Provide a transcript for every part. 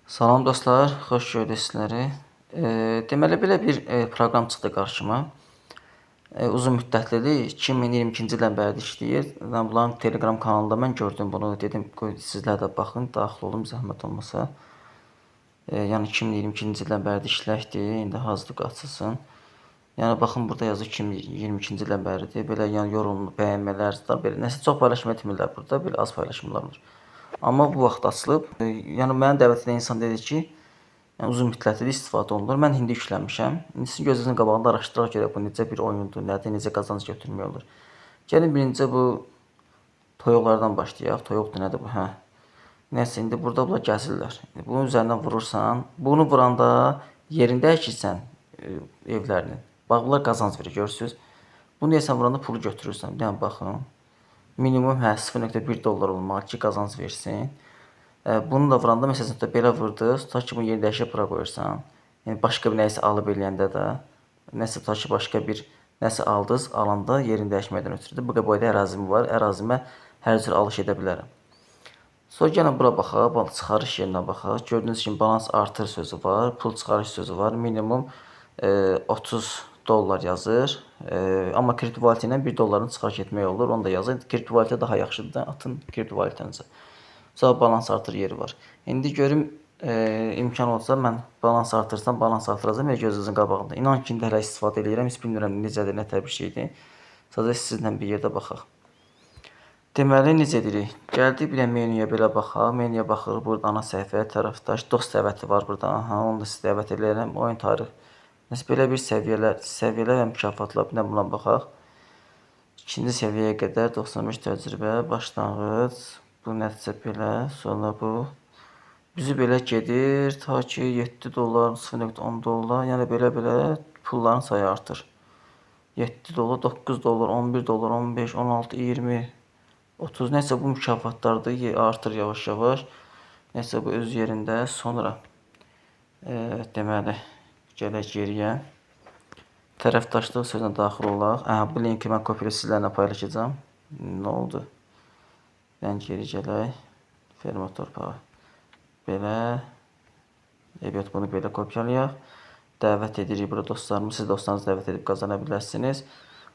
Salam dostlar, xoş gördük sizləri. Deməli belə bir proqram çıxdı qarşıma. Uzun müddətlidir, 2022-ci ildən bəri işləyir. Yəni bunların Telegram kanalında mən gördüm bunu. Dedim, qoy sizlər də baxın, daxil olun zəhmət olmasa. Yəni 2022-ci ildən bəri işləkdir. İndi hazırlıq açılsın. Yəni baxın burada yazır 2022-ci ildən bəridir. Belə yəni yorum, bəyənmələr, belə nəsə çox paylaşım etmirlər burada, belə az paylaşımlar var. Amma bu vaxt açılıb. Yəni mənə dəvət edən insan dedi ki, yəni uzun müddətli istifadə olunur. Mən indi yükləmişəm. İndi sizin gözünüzün qabağında araşdıraq görək bu necə bir oyundur, nədir, necə qazanc götürmək olur. Gəlin birinci bu toyuqlardan başlayaq. Toyuqdur, nədir bu? Hə. Nəsə indi burada bunlar gəzirlər. Bunun üzərindən vurursan, bunu vuranda yerində əkirsən evlərinin. Bax bunlar qazanc verir, görürsüz. Bunu deyəsən vuranda pulu götürürsən. Bir dənə baxın. Minimum hə 0.1 dollar olmalı ki qazanc versin. Bunu da vuranda məsələn belə vurdu, tutaq ki bunu yerdə əkib bura qoyursan. Yəni başqa bir nəyisə alıb eləyəndə də nəsə tutaq ki başqa bir nəsə aldınız, alanda yerində əkməkdən ötürü bu boyda ərazim var. Ərazimə hər cür alış edə bilərəm. Sonra gəlin bura baxaq, çıxarış yerinə baxaq. Gördüyünüz kimi balans artır sözü var, pul çıxarış sözü var. Minimum 30 dollar yazır. Amma kriptovalyuta ilə 1 dolların çıxarış etmək olur. Onu da yazın. Kriptovalyuta daha yaxşıdır da atın kriptovalyutanızı. Sonra balans artır yeri var. İndi görüm imkan olsa mən balans artırsam, balans artıracağam və gözünüzün qabağında. İnan ki, indi hələ istifadə edirəm. Heç bilmirəm necədir, nə tər bir şeydir. Sadəcə sizlə bir yerdə baxaq. Deməli, necə edirik? Gəldik bir menyuya belə baxaq. Menyuya baxırıq. Burada ana səhifə, tərəfdaş, dost dəvəti var burada. Aha, onu da sizə dəvət edirəm. Oyun tarix. Nəsə belə bir səviyyələr və mükafatlar. Bir də buna baxaq. İkinci səviyyəyə qədər 95 təcrübə, başlanğıc. Bu nəticə belə, sonra bu. Bizi belə gedir, ta ki 7 dollar, 0.10 dollar. Yəni belə pulların sayı artır. 7 dollar, 9 dollar, 11 dollar, 15, 16, 20, 30. Nəsə bu mükafatlardır, artır yavaş-yavaş. Nəsə bu öz yerində. Sonra deməli, gələk geriyə. Tərəfdaşlıq sözünə daxil olaq. Bu linki mən kopyalayıb sizlərlə paylaşacağam. Nə oldu? Yəni geri gələk. Ferma torpağı. Belə. Evet, bunu belə kopyalayaq. Dəvət edirik burada dostlarımı. Siz dostlarınızı dəvət edib qazana bilərsiniz.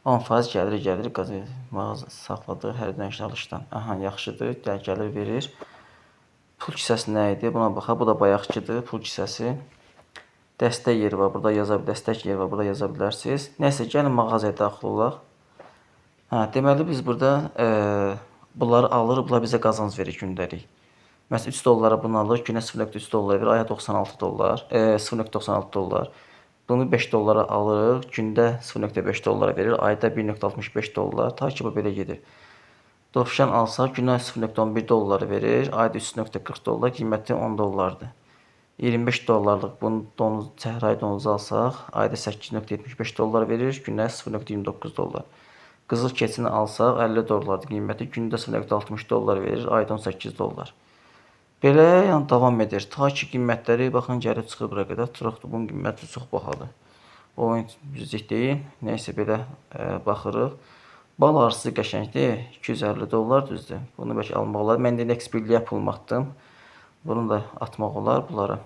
10% gəlir mağaza saxladığı hər dönüşün alışdan. Aha, yaxşıdır. Gəlir verir. Pul kisəsi nə idi? Buna baxaq. Bu da bayaqçıdır. Pul kisəsi. Dəstək yeri var. Burada dəstək yeri var. Burada yaza bilərsiniz. Nəysə, gəlin mağazaya daxil olaq. Deməli biz burada bunları alırıq. Bunlar bizə qazanc verir gündəlik. Məsələn 3 dollara bunu alırıq. Günə 0.3 dollar verir. Aya 96 dollar. 0.96 dollar. Bunu 5 dollara alırıq. Gündə 0.5 dollara verir. Ayda 1.65 dollar. Ta ki bu belə gedir. Dovşan alsaq günə 0.11 dollar verir. Ayda 3.40 dollar. Qiyməti 10 dollardır. 25 dollarlıq bunu çəhrayı donuzu alsaq, ayda 8.75 dollar verir, günə 0.29 dollar. Qızıl keçini alsaq 50 dollardır qiyməti, gündə 0.60 dollar verir, ayda 18 dollar. Belə yəni davam edir. Ta ki qiymətləri baxın gəlib çıxır bura qədər. Turuqdur, bunun qiyməti çox bahadır. Oyun düzlük deyil. Nəysə belə baxırıq. Bal arısı qəşəngdir. 250 dollar düzdür. Bunu bəlkə almaq olar. Mən də X-birliyə pulum atdım. Bunu da atmaq olar bunlara.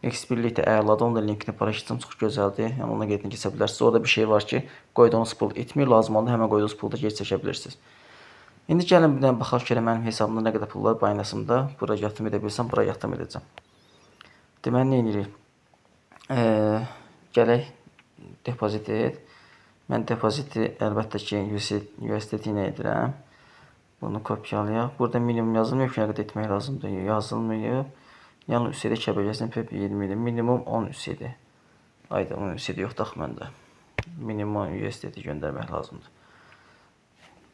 X-birlik də əladır. Onun da linkini paylaşacağım. Çox gözəldir. Yəni ona gedin keçə bilərsiniz. Orada bir şey var ki, qoyduğunuz pul itmir. Lazım olanda həmən qoyduğunuz pulu da geri çəkə bilirsiniz. İndi gəlin bir dənə baxaq ki, mənim hesabımda nə qədər pul var Binance-ımda. Bura yatırım edə bilsəm, bura yatırım edəcəm. Deməli, nə edirik? Gələk depozit et. Mən depoziti əlbəttə ki, USDT ilə edirəm. Bunu kopyalayaq. Burada minimum yazılmıyor ki, nə qədər etmək lazımdır. Yazılmıyor. Yəni USD kəbələsinin PEP 20 idi. Minimum 10 USD. Ayda 10 USD yoxdur axı məndə. Minimum USD göndərmək lazımdır.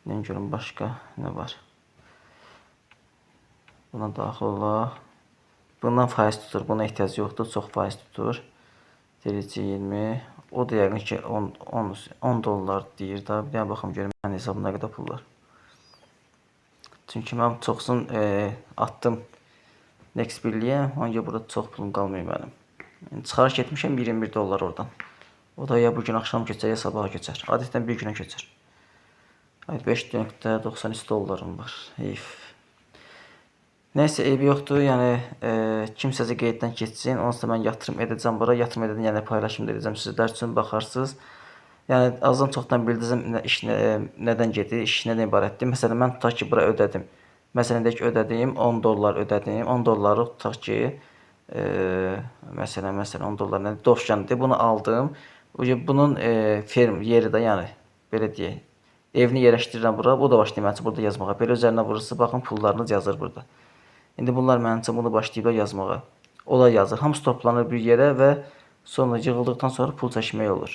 Nə görüm başqa nə var? Buna daxil olaq. Bundan faiz tutur. Buna ehtiyac yoxdur. Çox faiz tutur. Delici 20. O da yəqin ki 10 dollar deyir da. Bir dənə baxım görüm mənim hesabımda nə qədər pul var. Çünki mən çoxsun attım X-birliyə. Ancaq burada çox pulum qalmıyor mənim. Yəni, çıxarış etmişəm 21 dollar oradan. O da ya bugün axşam keçər, ya sabaha keçər. Adətən bir günə keçər. 5.93 dollarım var. Heyf. Nəysə, eybi yoxdur. Yəni kimsəsə qeyddən keçsin, onsuz da mən yatırım edəcəm bura. Yatırım edən, yəni paylaşım da edəcəm sizlər üçün baxarsınız. Yəni azdan çoxdan bildirsəm iş nədən gedir, iş nədən ibarətdir. Məsələn, mən tutaq ki, bura ödədim. Məsələn, deyək ki, ödədiyim $10 ödədim. $10 tutaq ki, məsələn $10 nədir? Dovşandır. Bunu aldım. Bunun ferm yeri də, yəni belə deyək, evini yerləşdirirəm bura. O da başlayır məncə burada yazmağa. Belə üzərinə vurursa, baxın pullarınız yazır burada. İndi bunlar mənim üçün bunu başlayıblar yazmağa. O da yazır. Hamısı toplanır bir yerə və sonra yığıldıqdan sonra pul çəkmək olur.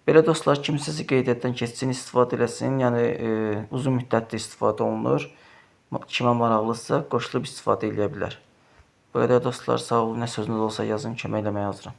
Belə dostlar, kimsəsi qeydiyyatdan keçsin, istifadə eləsin. Yəni uzun müddətli istifadə olunur. Kimə maraqlısa qoşulub istifadə eləyə bilər. Bu qədər dostlar, sağ olun. Nə sözünüz olsa yazın, kömək eləməyə hazıram.